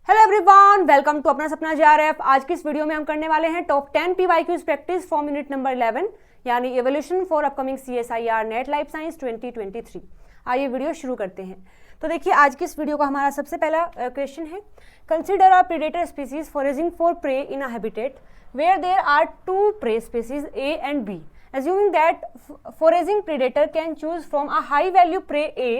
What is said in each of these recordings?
Hello everyone, welcome to अपना सपना JRF. आज की इस वीडियो में हम करने वाले हैं top 10 PYQs practice from unit number 11 यानी evolution for upcoming CSIR net life science 2023। आइए वीडियो शुरू करते हैं। तो देखिए, आज की इस वीडियो का हमारा सबसे पहला क्वेश्चन है, consider a predator species foraging for prey in a habitat where there are two prey species A and B, assuming that foraging predator can choose from a high value prey A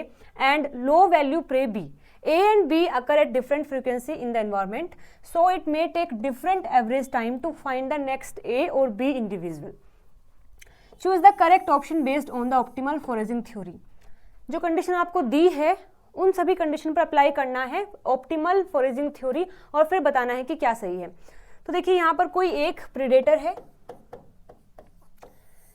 and low value prey B. A and B occur at different frequency in the environment, so it may take different average time to find the next A or B individual. Choose the correct option based on the optimal foraging theory. जो condition आपको दी है उन सभी condition पर apply करना है optimal foraging theory और फिर बताना है कि क्या सही है। तो देखिए, यहाँ पर कोई एक प्रेडेटर है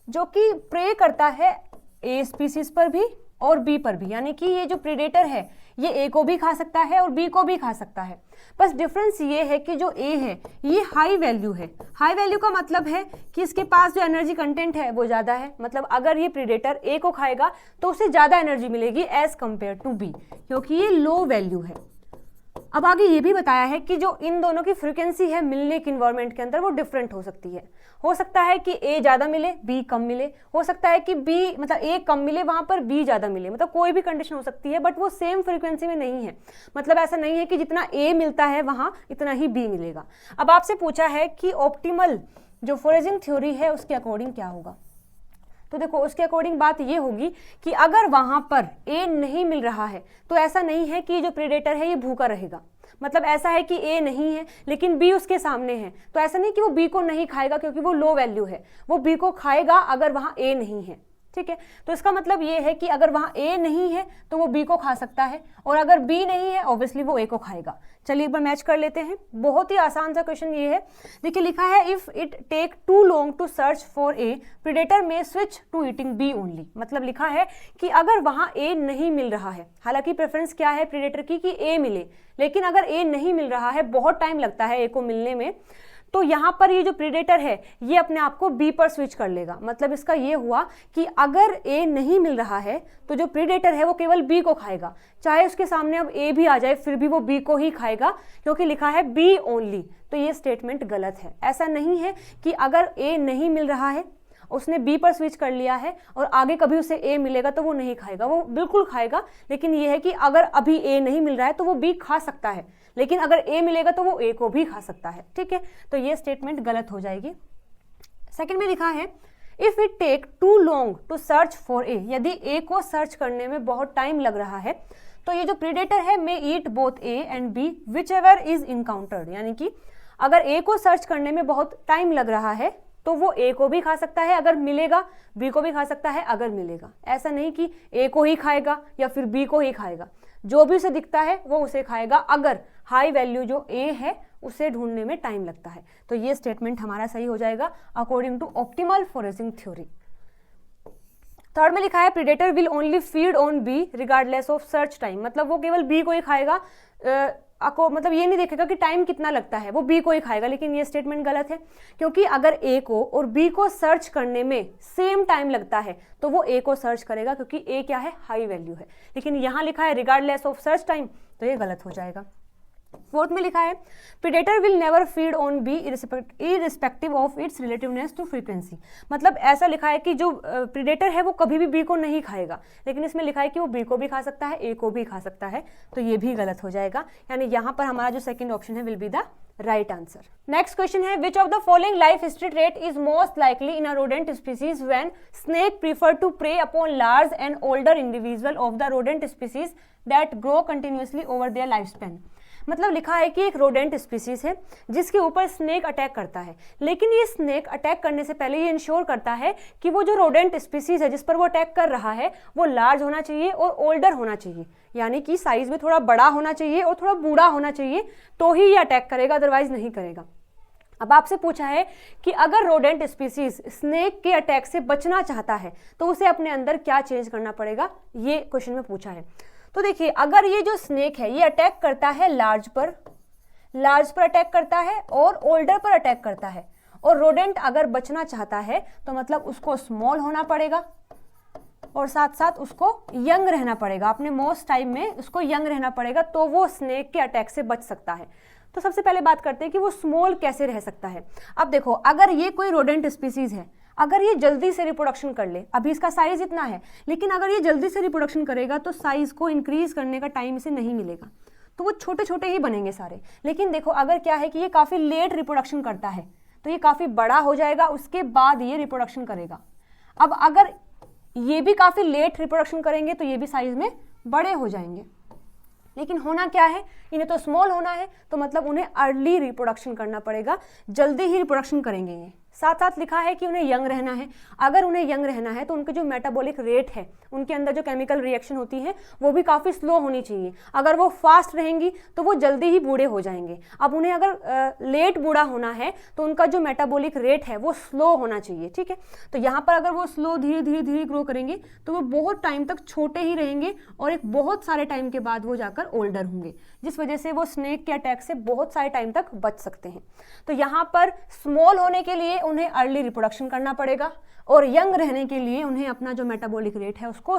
जो कि प्रे करता है ए स्पीसीज पर भी और बी पर भी, यानी कि ये जो प्रेडेटर है ये ए को भी खा सकता है और बी को भी खा सकता है। बस डिफरेंस ये है कि जो ए है ये हाई वैल्यू है। हाई वैल्यू का मतलब है कि इसके पास जो एनर्जी कंटेंट है वो ज़्यादा है, मतलब अगर ये प्रेडेटर ए को खाएगा तो उसे ज़्यादा एनर्जी मिलेगी एज कंपेयर टू बी, क्योंकि ये लो वैल्यू है। अब आगे ये भी बताया है कि जो इन दोनों की फ्रीक्वेंसी है मिलने के इन्वायरमेंट के अंदर वो डिफरेंट हो सकती है। हो सकता है कि ए ज़्यादा मिले बी कम मिले, हो सकता है कि बी मतलब ए कम मिले वहाँ पर बी ज़्यादा मिले, मतलब कोई भी कंडीशन हो सकती है, बट वो सेम फ्रीक्वेंसी में नहीं है। मतलब ऐसा नहीं है कि जितना ए मिलता है वहाँ इतना ही बी मिलेगा। अब आपसे पूछा है कि ऑप्टिमल जो फॉरेजिंग थ्योरी है उसके अकॉर्डिंग क्या होगा। तो देखो, उसके अकॉर्डिंग बात ये होगी कि अगर वहां पर ए नहीं मिल रहा है तो ऐसा नहीं है कि जो प्रेडेटर है ये भूखा रहेगा। मतलब ऐसा है कि ए नहीं है लेकिन बी उसके सामने है, तो ऐसा नहीं कि वो बी को नहीं खाएगा क्योंकि वो लो वैल्यू है, वो बी को खाएगा अगर वहां ए नहीं है। ठीक है, तो इसका मतलब ये है कि अगर वहां ए नहीं है तो वो बी को खा सकता है, और अगर बी नहीं है ऑब्वियसली वो ए को खाएगा। चलिए एक बार मैच कर लेते हैं। बहुत ही आसान सा क्वेश्चन ये है। देखिए, लिखा है if it take too long to search for a predator may switch to eating B only. मतलब लिखा है कि अगर वहां ए नहीं मिल रहा है, हालांकि प्रेफरेंस क्या है प्रेडेटर की कि ए मिले, लेकिन अगर ए नहीं मिल रहा है, बहुत टाइम लगता है ए को मिलने में, तो यहाँ पर ये जो प्रेडेटर है ये अपने आप को बी पर स्विच कर लेगा। मतलब इसका ये हुआ कि अगर ए नहीं मिल रहा है तो जो प्रेडेटर है वो केवल बी को खाएगा, चाहे उसके सामने अब ए भी आ जाए फिर भी वो बी को ही खाएगा, क्योंकि लिखा है बी ओनली। तो ये स्टेटमेंट गलत है। ऐसा नहीं है कि अगर ए नहीं मिल रहा है उसने बी पर स्विच कर लिया है और आगे कभी उसे ए मिलेगा तो वो नहीं खाएगा, वो बिल्कुल खाएगा। लेकिन ये है कि अगर अभी ए नहीं मिल रहा है तो वो बी खा सकता है, लेकिन अगर ए मिलेगा तो वो ए को भी खा सकता है। ठीक है, तो ये स्टेटमेंट गलत हो जाएगी। सेकंड में लिखा है if it take too long to search for A, यदि ए को सर्च करने में बहुत टाइम लग रहा है तो ये जो प्रेडेटर है may eat both A and B whichever is encountered, यानी कि अगर ए को सर्च करने में बहुत टाइम लग रहा है तो वो ए को भी खा सकता है अगर मिलेगा, बी को भी खा सकता है अगर मिलेगा। ऐसा नहीं कि ए को ही खाएगा या फिर बी को ही खाएगा, जो भी उसे दिखता है वो उसे खाएगा अगर हाई वैल्यू जो ए है उसे ढूंढने में टाइम लगता है। तो ये स्टेटमेंट हमारा सही हो जाएगा according to optimal foraging theory. Third में लिखा है predator will only feed on B regardless of search time. मतलब वो केवल बी को ही खाएगा, मतलब ये नहीं देखेगा कि टाइम कितना लगता है, वो बी को ही खाएगा। लेकिन ये स्टेटमेंट गलत है, क्योंकि अगर ए को और बी को सर्च करने में सेम टाइम लगता है तो वो ए को सर्च करेगा, क्योंकि ए क्या है, हाई वैल्यू है। लेकिन यहाँ लिखा है रिगार्डलेस ऑफ सर्च टाइम, तो ये गलत हो जाएगा। फोर्थ में लिखा है predator will never feed on B irrespective of its relativeness to frequency. मतलब ऐसा लिखा है कि जो प्रेडेटर है वो कभी भी बी को नहीं खाएगा, लेकिन इसमें लिखा है कि वो बी को भी खा सकता है, ए को भी खा सकता है, तो ये भी गलत हो जाएगा। यानी यहाँ पर हमारा जो सेकंड ऑप्शन है will be the right answer. Next question है which of the following life history trait is most likely in a rodent species when snake prefer to prey upon large and older individual of the rodent species that grow continuously over their life span. मतलब लिखा है कि एक rodent species है जिसके ऊपर snake attack करता है, लेकिन ये स्नेक अटैक करने से पहले ये इंश्योर करता है कि वो जो रोडेंट स्पीसीज है जिस पर वो अटैक कर रहा है वो लार्ज होना चाहिए और ओल्डर होना चाहिए, यानी कि साइज में थोड़ा बड़ा होना चाहिए और थोड़ा बूढ़ा होना चाहिए, तो ही ये अटैक करेगा, अदरवाइज नहीं करेगा। अब आपसे पूछा है कि अगर रोडेंट स्पीसीज स्नेक के अटैक से बचना चाहता है तो उसे अपने अंदर क्या चेंज करना पड़ेगा, ये क्वेश्चन में पूछा है। तो देखिए, अगर ये जो स्नेक है ये अटैक करता है लार्ज पर अटैक करता है और ओल्डर पर अटैक करता है, और रोडेंट अगर बचना चाहता है तो मतलब उसको स्मॉल होना पड़ेगा, और साथ साथ उसको यंग रहना पड़ेगा, अपने मोस्ट टाइम में उसको यंग रहना पड़ेगा, तो वो स्नेक के अटैक से बच सकता है। तो सबसे पहले बात करते हैं कि वो स्मॉल कैसे रह सकता है। अब देखो, अगर ये कोई रोडेंट स्पीसीज है, अगर ये जल्दी से रिप्रोडक्शन कर ले, अभी इसका साइज इतना है, लेकिन अगर ये जल्दी से रिप्रोडक्शन करेगा तो साइज को इंक्रीज करने का टाइम इसे नहीं मिलेगा, तो वो छोटे छोटे ही बनेंगे सारे। लेकिन देखो, अगर क्या है कि ये काफी लेट रिप्रोडक्शन करता है, तो ये काफी बड़ा हो जाएगा, उसके बाद ये रिप्रोडक्शन करेगा। अब अगर ये भी काफी लेट रिप्रोडक्शन करेंगे तो ये भी साइज में बड़े हो जाएंगे। लेकिन होना क्या है, इन्हें तो स्मॉल होना है, तो मतलब उन्हें अर्ली रिप्रोडक्शन करना पड़ेगा, जल्दी ही रिप्रोडक्शन करेंगे ये। साथ साथ लिखा है कि उन्हें यंग रहना है। अगर उन्हें यंग रहना है तो उनके जो मेटाबॉलिक रेट है, उनके अंदर जो केमिकल रिएक्शन होती है वो भी काफ़ी स्लो होनी चाहिए। अगर वो फास्ट रहेंगी तो वो जल्दी ही बूढ़े हो जाएंगे। अब उन्हें अगर लेट बूढ़ा होना है तो उनका जो मेटाबॉलिक रेट है वो स्लो होना चाहिए, ठीक है। तो यहाँ पर अगर वो स्लो धीरे धीरे धीरे ग्रो करेंगे तो वो बहुत टाइम तक छोटे ही रहेंगे और एक बहुत सारे टाइम के बाद वो जाकर ओल्डर होंगे, जिस वजह से वो स्नेक के अटैक से बहुत सारे टाइम तक बच सकते हैं। तो यहाँ पर स्मॉल होने के लिए उन्हें अर्ली रिप्रोडक्शन करना पड़ेगा और यंग रहने के लिए उन्हें अपना जो मेटाबॉलिक रेट है उसको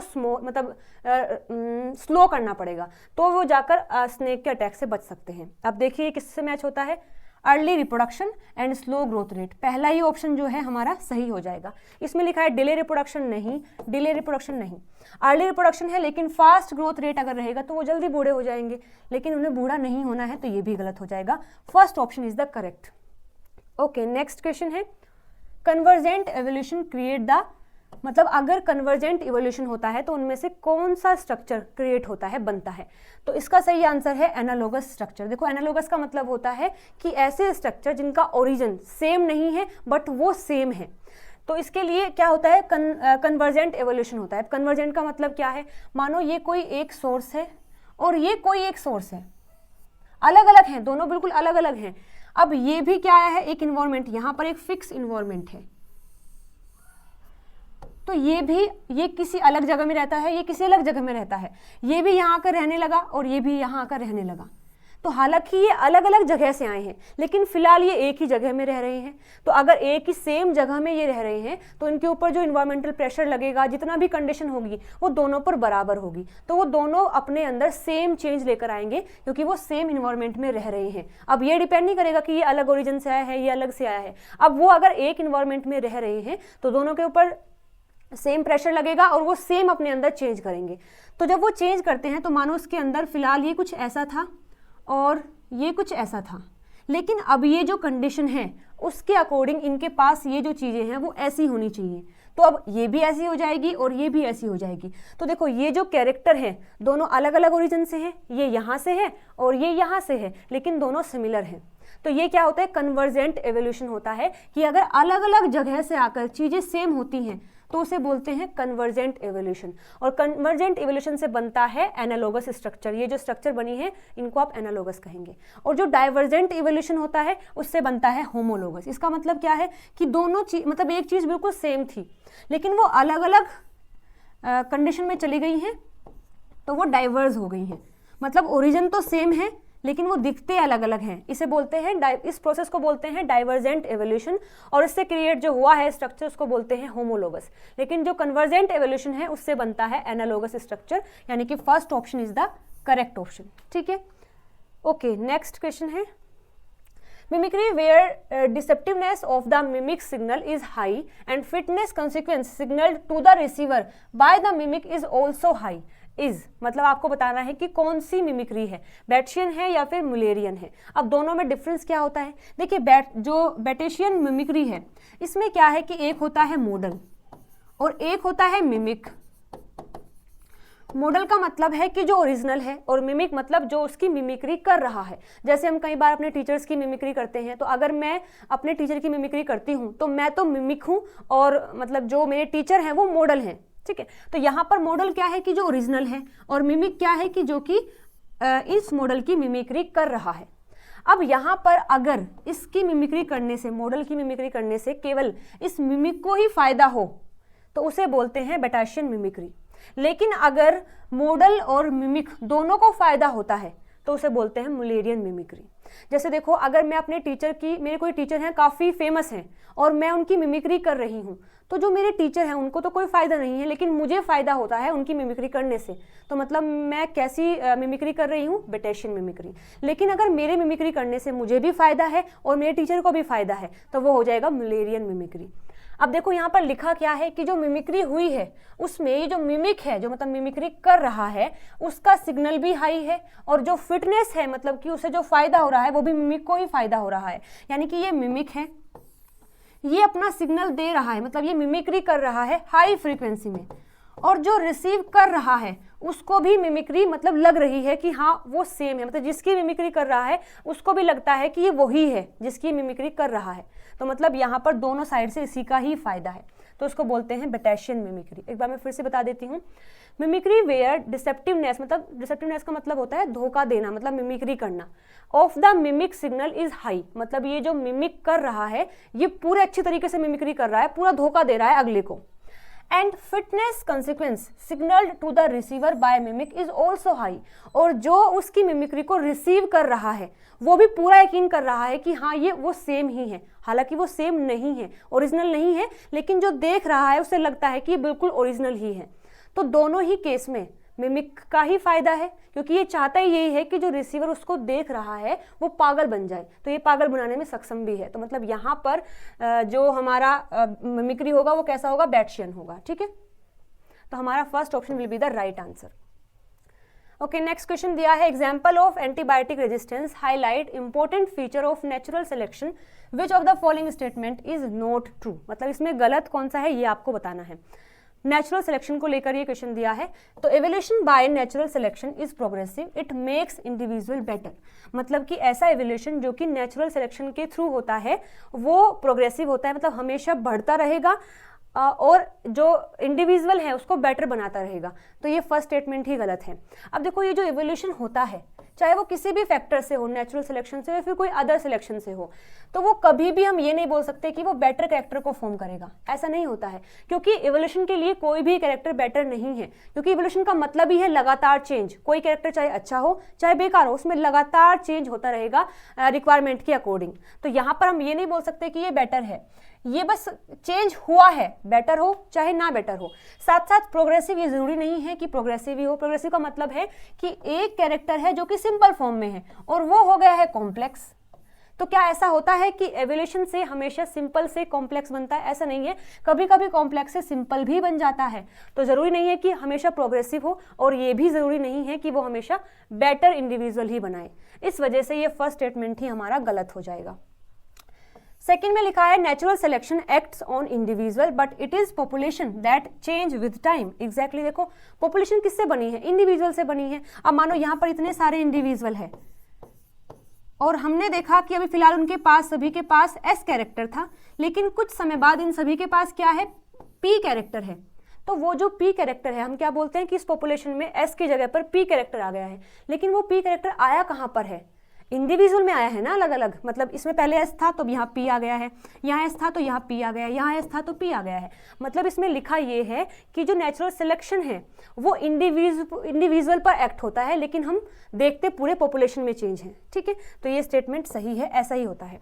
स्लो करना पड़ेगा, तो वो जाकर स्नेक के अटैक से बच सकते हैं। अब देखिए किससे मैच होता है, early reproduction and slow growth rate. पहला ही ऑप्शन जो है हमारा सही हो जाएगा। इसमें लिखा है डिले रिप्रोडक्शन नहीं, डिले रिप्रोडक्शन नहीं, अर्ली रिप्रोडक्शन है, लेकिन फास्ट ग्रोथ रेट अगर रहेगा तो वो जल्दी बूढ़े हो जाएंगे, लेकिन उन्हें बूढ़ा नहीं होना है, तो ये भी गलत हो जाएगा। First option is the correct. Okay, next question है, कन्वर्जेंट एवोल्यूशन क्रिएट द, मतलब अगर कन्वर्जेंट इवोल्यूशन होता है तो उनमें से कौन सा स्ट्रक्चर क्रिएट होता है, बनता है। तो इसका सही आंसर है एनालोगस स्ट्रक्चर। देखो, एनालोगस का मतलब होता है कि ऐसे स्ट्रक्चर जिनका ओरिजिन सेम नहीं है बट वो सेम है, तो इसके लिए क्या होता है, कन्वर्जेंट एवोल्यूशन होता है। कन्वर्जेंट का मतलब क्या है, मानो ये कोई एक सोर्स है और ये कोई एक सोर्स है, अलग अलग हैं, दोनों बिल्कुल अलग अलग हैं। अब ये भी क्या है, एक इन्वायरमेंट, यहाँ पर एक फिक्स इन्वायरमेंट है, तो ये किसी अलग जगह में रहता है, ये किसी अलग जगह में रहता है, ये भी यहाँ आकर रहने लगा और ये भी यहाँ आकर रहने लगा। तो हालांकि ये अलग अलग जगह से आए हैं, लेकिन फिलहाल ये एक ही जगह में रह रहे हैं। तो अगर एक ही सेम जगह में ये रह रहे हैं तो इनके ऊपर जो इन्वायरमेंटल प्रेशर लगेगा, जितना भी कंडीशन होगी, वो दोनों पर बराबर होगी, तो वो दोनों अपने अंदर सेम चेंज लेकर आएंगे, क्योंकि वो सेम इन्वायरमेंट में रह रहे हैं। अब ये डिपेंड नहीं करेगा कि ये अलग ओरिजिन से आया है, ये अलग से आया है। अब वो अगर एक इन्वायरमेंट में रह रहे हैं तो दोनों के ऊपर सेम प्रेशर लगेगा और वो सेम अपने अंदर चेंज करेंगे। तो जब वो चेंज करते हैं तो मानो उसके अंदर फिलहाल ये कुछ ऐसा था और ये कुछ ऐसा था, लेकिन अब ये जो कंडीशन है उसके अकॉर्डिंग इनके पास ये जो चीज़ें हैं वो ऐसी होनी चाहिए, तो अब ये भी ऐसी हो जाएगी और ये भी ऐसी हो जाएगी। तो देखो, ये जो कैरेक्टर है दोनों अलग अलग ओरिजिन से हैं, ये यहाँ से है और ये यहाँ से है, लेकिन दोनों सिमिलर हैं। तो ये क्या होता है, कन्वर्जेंट एवोल्यूशन होता है कि अगर अलग अलग जगह से आकर चीज़ें सेम होती हैं तो उसे बोलते हैं कन्वर्जेंट एवोल्यूशन। और कन्वर्जेंट एवोल्यूशन से बनता है एनालोगस स्ट्रक्चर। ये जो स्ट्रक्चर बनी है इनको आप एनालोगस कहेंगे। और जो डाइवर्जेंट एवोल्यूशन होता है उससे बनता है होमोलोगस। इसका मतलब क्या है कि दोनों चीज, मतलब एक चीज़ बिल्कुल सेम थी लेकिन वो अलग अलग कंडीशन में चली गई हैं तो वो डाइवर्ज हो गई हैं। मतलब ओरिजिन तो सेम है लेकिन वो दिखते अलग अलग हैं। इसे बोलते हैं, इस प्रोसेस को बोलते हैं डाइवर्जेंट एवोल्यूशन, और इससे क्रिएट जो हुआ है स्ट्रक्चर उसको बोलते हैं होमोलोगस। लेकिन जो कन्वर्जेंट एवोल्यूशन है उससे बनता है एनालोगस स्ट्रक्चर, यानी कि first option is the correct option. ठीक है, ओके, नेक्स्ट क्वेश्चन है, mimicry where deceptiveness of the mimic signal is high and fitness consequence signal to the receiver by the mimic is also high. Is मतलब आपको बताना है कि कौन सी mimicry है, बैटिशियन है या फिर मुलेरियन है। अब दोनों में डिफरेंस क्या होता है, देखिए जो बैटिशियन मिमिक्री है इसमें क्या है कि एक होता है मॉडल और एक होता है मिमिक। मॉडल का मतलब है कि जो ओरिजिनल है और मिमिक मतलब जो उसकी मिमिक्री कर रहा है। जैसे हम कई बार अपने टीचर्स की मिमिक्री करते हैं, तो अगर मैं अपने टीचर की मिमिक्री करती हूँ तो मैं तो मिमिक हूँ और मतलब जो मेरे टीचर हैं वो मॉडल हैं। ठीक है, तो यहाँ पर मॉडल क्या है कि जो ओरिजिनल है और मिमिक क्या है कि जो कि इस मॉडल की मिमिक्री कर रहा है। अब यहाँ पर अगर इसकी मिमिक्री करने से, मॉडल की मिमिक्री करने से केवल इस मिमिक को ही फायदा हो तो उसे बोलते हैं बैटिशियन मिमिक्री। लेकिन अगर मॉडल और मिमिक दोनों को फायदा होता है तो उसे बोलते हैं मुलेरियन मिमिक्री। जैसे देखो, अगर मैं अपने टीचर की, मेरे कोई टीचर हैं काफ़ी फेमस हैं और मैं उनकी मिमिक्री कर रही हूँ, तो जो मेरे टीचर हैं उनको तो कोई फ़ायदा नहीं है, लेकिन मुझे फ़ायदा होता है उनकी मिमिक्री करने से। तो मतलब मैं कैसी मिमिक्री कर रही हूँ? बेटेशियन मिमिक्री। लेकिन अगर मेरे मिमिक्री करने से मुझे भी फ़ायदा है और मेरे टीचर को भी फ़ायदा है, तो वो हो जाएगा मुलेरियन मिमिक्री। अब देखो यहाँ पर लिखा क्या है कि जो मिमिक्री हुई है उसमें ये जो मिमिक है, जो मतलब मिमिक्री कर रहा है, उसका सिग्नल भी हाई है, और जो फिटनेस है मतलब कि उसे जो फायदा हो रहा है वो भी मिमिक को ही फायदा हो रहा है। यानी कि ये मिमिक है, ये अपना सिग्नल दे रहा है, मतलब ये मिमिक्री कर रहा है हाई फ्रीक्वेंसी में, और जो रिसीव कर रहा है उसको भी मिमिक्री मतलब लग रही है कि हाँ वो सेम है, मतलब जिसकी मिमिक्री कर रहा है उसको भी लगता है कि ये वही है जिसकी मिमिक्री कर रहा है। तो मतलब यहाँ पर दोनों साइड से इसी का ही फायदा है, तो उसको बोलते हैं बेटेशियन मिमिक्री। एक बार मैं फिर से बता देती हूँ। मिमिक्री वेयर डिसेप्टिवनेस, मतलब डिसेप्टिवनेस का मतलब होता है धोखा देना, मतलब मिमिक्री करना। Of the mimic signal is high, मतलब ये जो मिमिक कर रहा है ये पूरे अच्छी तरीके से मिमिक्री कर रहा है, पूरा धोखा दे रहा है अगले को। And fitness consequence signal to the receiver by mimic is also high, और जो उसकी मिमिक्री को रिसीव कर रहा है वो भी पूरा यकीन कर रहा है कि हाँ ये वो सेम ही है, हालांकि वो सेम नहीं है, ओरिजिनल नहीं है, लेकिन जो देख रहा है उसे लगता है कि ये बिल्कुल ओरिजिनल ही है। तो दोनों ही केस में मिमिक का ही फायदा है, क्योंकि ये चाहता ही यही है कि जो रिसीवर उसको देख रहा है वो पागल बन जाए, तो ये पागल बनाने में सक्षम भी है। तो मतलब यहाँ पर जो हमारा मिमिक्री होगा वो कैसा होगा? बेटेशियन होगा। ठीक है, तो हमारा first option will be the right answer. Okay, next question दिया है, example of antibiotic resistance highlight important feature of natural selection which of the following statement is not true. मतलब इसमें गलत कौन सा है ये आपको बताना है। नेचुरल सिलेक्शन को लेकर ये क्वेश्चन दिया है, तो evolution by natural selection is progressive, it makes individual better. मतलब कि ऐसा एवोल्यूशन जो कि नेचुरल सिलेक्शन के थ्रू होता है वो प्रोग्रेसिव होता है, मतलब हमेशा बढ़ता रहेगा और जो इंडिविजुअल है उसको बेटर बनाता रहेगा। तो ये फर्स्ट स्टेटमेंट ही गलत है। अब देखो, ये जो एवोल्यूशन होता है चाहे वो किसी भी फैक्टर से हो, नेचुरल सिलेक्शन से या फिर कोई अदर सिलेक्शन से हो, तो वो कभी भी हम ये नहीं बोल सकते कि वो बेटर कैरेक्टर को फॉर्म करेगा। ऐसा नहीं होता है, क्योंकि एवोल्यूशन के लिए कोई भी कैरेक्टर बेटर नहीं है, क्योंकि एवोल्यूशन का मतलब ही है लगातार चेंज। कोई कैरेक्टर चाहे अच्छा हो चाहे बेकार हो, उसमें लगातार चेंज होता रहेगा रिक्वायरमेंट के अकॉर्डिंग। तो यहाँ पर हम ये नहीं बोल सकते कि ये बेटर है, ये बस चेंज हुआ है, बेटर हो चाहे ना बेटर हो। साथ साथ प्रोग्रेसिव, ये जरूरी नहीं है कि प्रोग्रेसिव ही हो। प्रोग्रेसिव का मतलब है कि एक कैरेक्टर है जो कि सिंपल फॉर्म में है और वो हो गया है कॉम्प्लेक्स। तो क्या ऐसा होता है कि एवोल्यूशन से हमेशा सिंपल से कॉम्प्लेक्स बनता है? ऐसा नहीं है, कभी कभी कॉम्प्लेक्स से सिंपल भी बन जाता है। तो जरूरी नहीं है कि हमेशा प्रोग्रेसिव हो, और ये भी जरूरी नहीं है कि वो हमेशा बेटर इंडिविजुअल ही बनाए। इस वजह से ये फर्स्ट स्टेटमेंट ही हमारा गलत हो जाएगा। सेकेंड में लिखा है, natural selection acts on individual but it is population that change with time. Exactly देखो, पॉपुलेशन किससे बनी है? इंडिविजुअल से बनी है। अब मानो यहाँ पर इतने सारे इंडिविजुअल है और हमने देखा कि अभी फिलहाल उनके पास, सभी के पास एस कैरेक्टर था, लेकिन कुछ समय बाद इन सभी के पास क्या है? पी कैरेक्टर है। तो वो जो पी कैरेक्टर है, हम क्या बोलते हैं कि इस पॉपुलेशन में एस की जगह पर पी कैरेक्टर आ गया है। लेकिन वो पी कैरेक्टर आया कहाँ पर है? इंडिविजुअल में आया है ना, अलग अलग। मतलब इसमें पहले एस था तो यहाँ पी आ गया है, यहाँ एस था तो यहाँ पी आ गया है, यहाँ एस था तो पी आ गया है। मतलब इसमें लिखा ये है कि जो नेचुरल सिलेक्शन है वो इंडिविजुअल पर एक्ट होता है, लेकिन हम देखते पूरे पॉपुलेशन में चेंज है। ठीक है, तो ये स्टेटमेंट सही है, ऐसा ही होता है।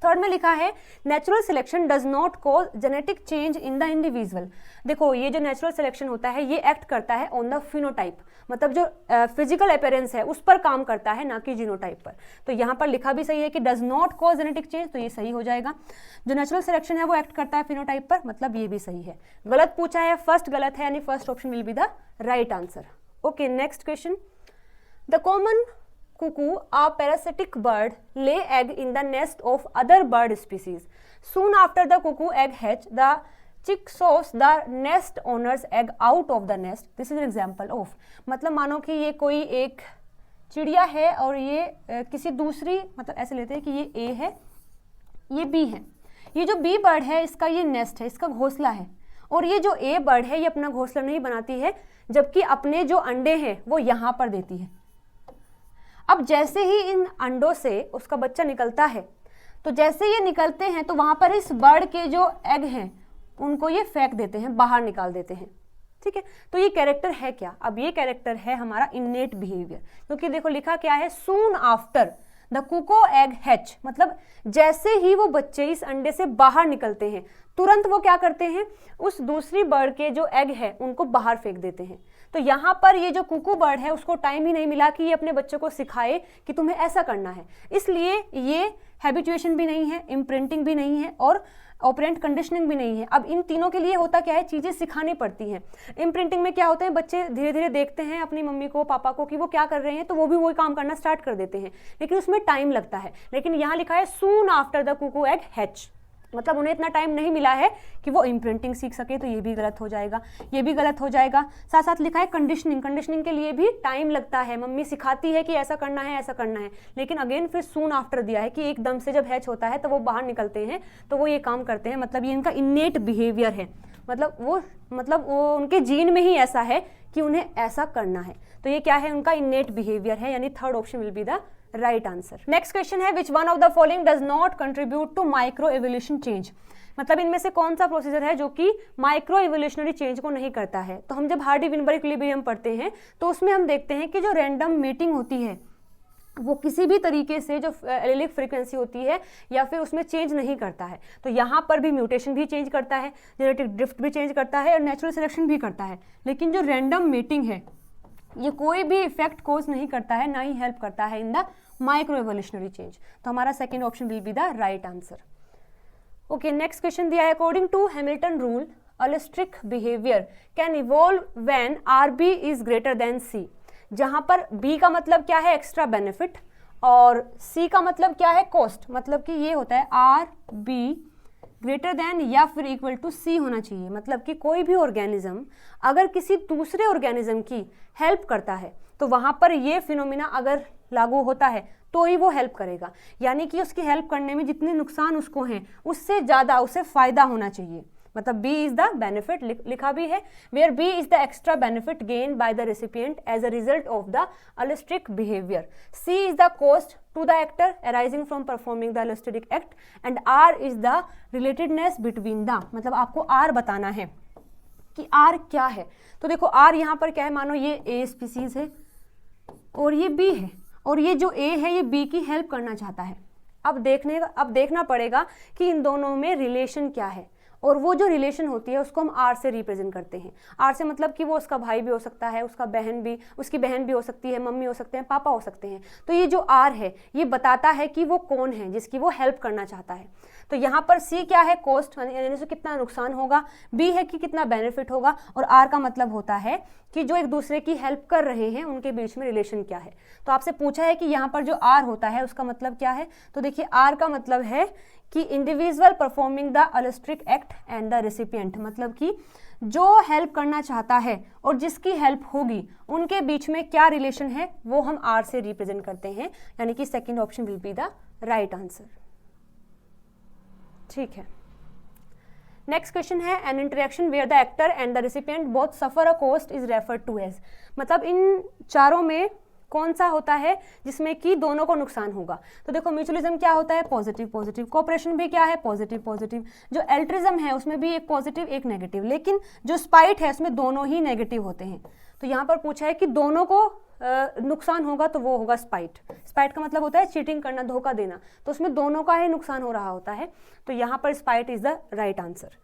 थर्ड में लिखा है, natural selection does not cause genetic change in the individual. देखो, ये जो नेचुरल सिलेक्शन होता है ये एक्ट करता है ऑन द फिनोटाइप, मतलब जो फिजिकल अपीयरेंस है उस पर काम करता है, ना कि जीनोटाइप पर। तो यहाँ पर लिखा भी सही है कि does not cause genetic change, तो ये सही हो जाएगा। जो नेचुरल सिलेक्शन है वो एक्ट करता है फिनोटाइप पर, मतलब ये भी सही है। गलत पूछा है, फर्स्ट गलत है, यानी first option will be the right answer. Okay, next question, the common cuckoo, a parasitic bird, lay egg in the nest of other bird species. Soon after the cuckoo egg hatch, the chick shoves the nest owner's egg out of the nest. This is an example of, मतलब मानो कि ये कोई एक चिड़िया है और ये किसी दूसरी, मतलब ऐसे लेते हैं कि ये ए है, ये बी है। ये जो बी बर्ड है इसका ये नेस्ट है, इसका घोंसला है, और ये जो ए बर्ड है ये अपना घोंसला नहीं बनाती है, जबकि अपने जो अंडे हैं वो यहाँ पर देती है। अब जैसे ही इन अंडों से उसका बच्चा निकलता है, तो जैसे ये निकलते हैं तो वहां पर इस बर्ड के जो एग हैं उनको ये फेंक देते हैं, बाहर निकाल देते हैं। ठीक है, तो ये कैरेक्टर है क्या? अब ये कैरेक्टर है हमारा इन्नेट बिहेवियर, क्योंकि देखो लिखा क्या है, soon after the cuckoo egg hatch, मतलब जैसे ही वो बच्चे इस अंडे से बाहर निकलते हैं तुरंत वो क्या करते हैं, उस दूसरी बर्ड के जो एग है उनको बाहर फेंक देते हैं। तो यहाँ पर ये जो कुकू बर्ड है उसको टाइम ही नहीं मिला कि ये अपने बच्चों को सिखाए कि तुम्हें ऐसा करना है, इसलिए ये हैबिचुएशन भी नहीं है, इम्प्रिंटिंग भी नहीं है और ऑपरेंट कंडीशनिंग भी नहीं है। अब इन तीनों के लिए होता क्या है, चीज़ें सिखानी पड़ती हैं। इम्प्रिंटिंग में क्या होता है, बच्चे धीरे धीरे देखते हैं अपनी मम्मी को पापा को कि वो क्या कर रहे हैं, तो वो भी वही काम करना स्टार्ट कर देते हैं, लेकिन उसमें टाइम लगता है। लेकिन यहाँ लिखा है soon after the Kuku egg hatch, मतलब उन्हें इतना टाइम नहीं मिला है कि वो इम्प्रिंटिंग सीख सके, तो ये भी गलत हो जाएगा, ये भी गलत हो जाएगा। साथ साथ लिखा है कंडीशनिंग, कंडीशनिंग के लिए भी टाइम लगता है, मम्मी सिखाती है कि ऐसा करना है ऐसा करना है, लेकिन अगेन फिर सून आफ्टर दिया है कि एकदम से जब हैच होता है तो वो बाहर निकलते हैं तो वो ये काम करते हैं, मतलब ये इनका इन्नेट बिहेवियर है, मतलब वो उनके जीन में ही ऐसा है कि उन्हें ऐसा करना है। तो ये क्या है, उनका इन्नेट बिहेवियर है, यानी third option will be the right answer. Next question है, which one of the following does not contribute to micro evolution change, मतलब इनमें से कौन सा प्रोसीजर है जो कि माइक्रो एवोल्यूशनरी चेंज को नहीं करता है। तो हम जब हार्डी-विनबर्ग इक्विलिब्रियम पढ़ते हैं तो उसमें हम देखते हैं कि जो रैंडम मीटिंग होती है वो किसी भी तरीके से जो एलिलिक फ्रीक्वेंसी होती है या फिर उसमें चेंज नहीं करता है। तो यहाँ पर भी म्यूटेशन भी चेंज करता है, जेनेटिक ड्रिफ्ट भी चेंज करता है और नेचुरल सिलेक्शन भी करता है, लेकिन जो रैंडम मीटिंग है ये कोई भी इफेक्ट कोज नहीं करता है, ना ही हेल्प करता है in the micro evolutionary change. तो हमारा second option will be the right answer. Okay, next question दिया है, according to Hamilton rule altruistic behaviour can evolve when RB is greater than C, जहां पर B का मतलब क्या है, एक्स्ट्रा बेनिफिट, और C का मतलब क्या है, कॉस्ट, मतलब कि ये होता है RB ग्रेटर देन या फिर इक्वल टू C होना चाहिए। मतलब कि कोई भी ऑर्गेनिज्म अगर किसी दूसरे ऑर्गेनिज्म की हेल्प करता है तो वहां पर ये फिनोमिना अगर लागू होता है तो ही वो हेल्प करेगा, यानी कि उसकी हेल्प करने में जितने नुकसान उसको हैं उससे ज़्यादा उसे फायदा होना चाहिए। मतलब B इज द बेनिफिट, लिखा भी है, where B is the extra benefit gain by the recipient as a result of the altruistic behaviour, C is the cost to the actor arising from performing the altruistic act and R is the relatedness between the, मतलब आपको R बताना है कि R क्या है। तो देखो R यहाँ पर क्या है, मानो ये A स्पीसीज है और ये B है, और ये जो A है ये B की हेल्प करना चाहता है। अब देखना पड़ेगा कि इन दोनों में रिलेशन क्या है, और वो जो रिलेशन होती है उसको हम R से रिप्रेजेंट करते हैं। R से मतलब कि वो उसका भाई भी हो सकता है, उसकी बहन भी हो सकती है, मम्मी हो सकते हैं, पापा हो सकते हैं। तो ये जो R है ये बताता है कि वो कौन है जिसकी वो हेल्प करना चाहता है। तो यहाँ पर C क्या है, कॉस्ट, यानी से कितना नुकसान होगा, B है कि कितना बेनिफिट होगा, और R का मतलब होता है कि जो एक दूसरे की हेल्प कर रहे हैं उनके बीच में रिलेशन क्या है। तो आपसे पूछा है कि यहाँ पर जो R होता है उसका मतलब क्या है, तो देखिए R का मतलब है कि individual performing the altruistic act and the recipient, मतलब कि जो हेल्प करना चाहता है और जिसकी हेल्प होगी उनके बीच में क्या रिलेशन है वो हम R से रिप्रेजेंट करते हैं, यानी कि second option will be the right answer. ठीक है, नेक्स्ट क्वेश्चन है, an interaction where the actor and the recipient both suffer a cost is referred to as, मतलब इन चारों में कौन सा होता है जिसमें कि दोनों को नुकसान होगा। तो देखो म्यूचुअलिज्म क्या होता है, पॉजिटिव पॉजिटिव, कोऑपरेशन भी क्या है, पॉजिटिव पॉजिटिव, जो एल्ट्रिज्म है उसमें भी एक पॉजिटिव एक नेगेटिव, लेकिन जो स्पाइट है उसमें दोनों ही नेगेटिव होते हैं। तो यहाँ पर पूछा है कि दोनों को नुकसान होगा तो वो होगा स्पाइट। स्पाइट का मतलब होता है चीटिंग करना, धोखा देना, तो उसमें दोनों का ही नुकसान हो रहा होता है। तो यहाँ पर spite is the right answer.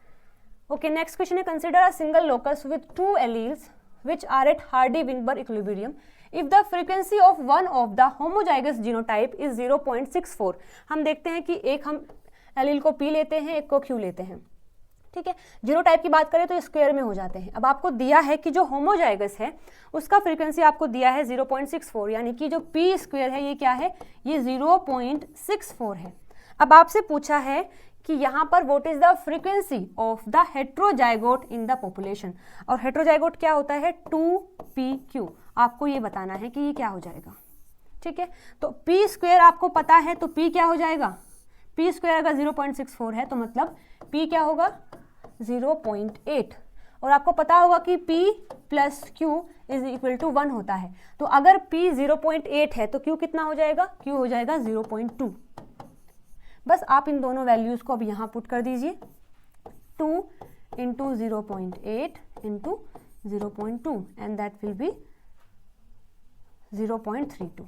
Okay, next question है, consider a single locus with 2 alleles which are at Hardy-Weinberg equilibrium if the frequency of one of the homozygous genotype is 0.64। हम देखते हैं कि एक हम एलील को P लेते हैं, एक को Q लेते हैं, ठीक है। जीनोटाइप की बात करें तो स्क्वायर में हो जाते हैं। अब आपको दिया है कि जो होमोजाइगस है उसका फ्रीक्वेंसी आपको दिया है 0.64, यानी कि जो P स्क्वायर है ये क्या है, ये 0.64 है। अब आपसे पूछा है कि यहाँ पर what is the frequency of the heterozygote in the population, और हेट्रोजाइगोट क्या होता है 2pq, आपको ये बताना है कि ये क्या हो जाएगा, ठीक है। तो p स्क्वायर आपको पता है तो p क्या हो जाएगा, p स्क्वायर अगर 0.64 है तो मतलब p क्या होगा 0.8, और आपको पता होगा कि p plus q is equal to 1 होता है। तो अगर p 0.8 है तो q कितना हो जाएगा, q हो जाएगा 0.2। बस आप इन दोनों वैल्यूज़ को अब यहाँ पुट कर दीजिए, 2 into 0.8 into 0.2 and that will be 0.32,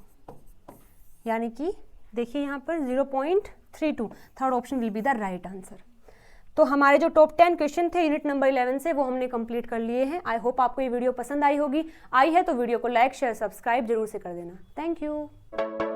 यानी कि देखिए यहाँ पर 0.32, third option will be the right answer. तो हमारे जो टॉप 10 क्वेश्चन थे यूनिट नंबर 11 से वो हमने कंप्लीट कर लिए हैं। आई होप आपको ये वीडियो पसंद आई होगी। आई है तो वीडियो को लाइक शेयर सब्सक्राइब जरूर से कर देना। Thank you.